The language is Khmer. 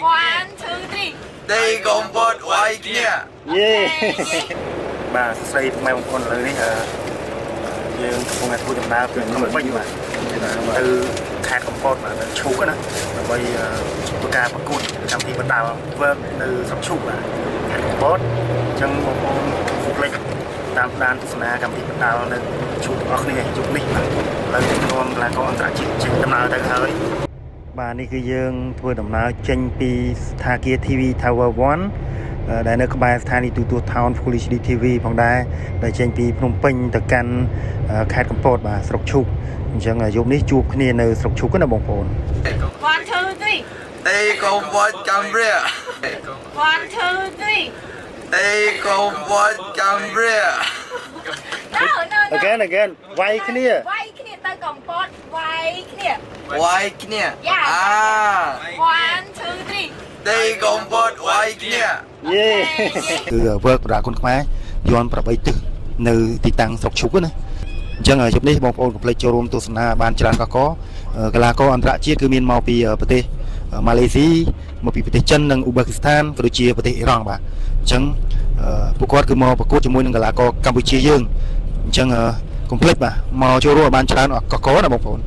One, two, three. đây còn một vài kia យេបាទសរសៃផ្នែកបងប្អូនឥឡូវនេះយើងកំពុងតែធ្វើដំណើរពីភ្នំពេញបាទទៅខេត្តកំពតបាទឈូកណាដើម្បីធ្វើការប្រកួតកម្មវិធីបណ្ដាវើកនៅស្រុកឈូកបាទខេត្តកំពតអញ្ចឹងបងប្អូនហ្វុកលេចតាមដានទស្សនាកម្មវិធីបណ្ដានៅឈូកទាំងអស់គ្នាយុគនេះបាទឥឡូវខ្ញុំនាំកីឡាករអន្តរជាតិចេញដំណើរទៅហើយបាទនេះគឺយើងធ្វើដំណើរចេញពីស្ថានភាព TV Tower 1 ដែលនៅក្បែរស្ថានីយទូទួល Town Full HD TV ផងដែរដែលចេញពីភ្នំពេញទៅកាន់ខេត្តកំពតបាទស្រុកឈូកអញ្ចឹងយប់នេះជួបគ្នានៅស្រុកឈូកណាបងប្អូន One, two, three. đây còn một cam rìa One, two, three. đây còn một cam rìa No, no, no. again វាយគ្នា វាយគ្នាទៅកំពតវាយគ្នា vài kia Yeah. One, two, three. đây còn một vài kia យេគឺវើកប្រាគុណខ្មែរយន់8ទិសនៅទីតាំងស្រុកឈូកណាអញ្ចឹងយប់នេះបងប្អូនកុំភ្លេចចូលរួមទស្សនាបានច្រើនកកកីឡាករអន្តរជាតិគឺមានមកពីប្រទេសម៉ាឡេស៊ីមកពីប្រទេសចិននិងអ៊ូប៊ែគីស្ថានក៏ដូចជាប្រទេសអ៊ីរ៉ង់បាទអញ្ចឹងពួកគាត់គឺមកប្រកួតជាមួយនឹងកីឡាករកម្ពុជាយើងអញ្ចឹងកុំភ្លេចបាទមកចូលរួមបានច្រើនកកណាបងប្អូន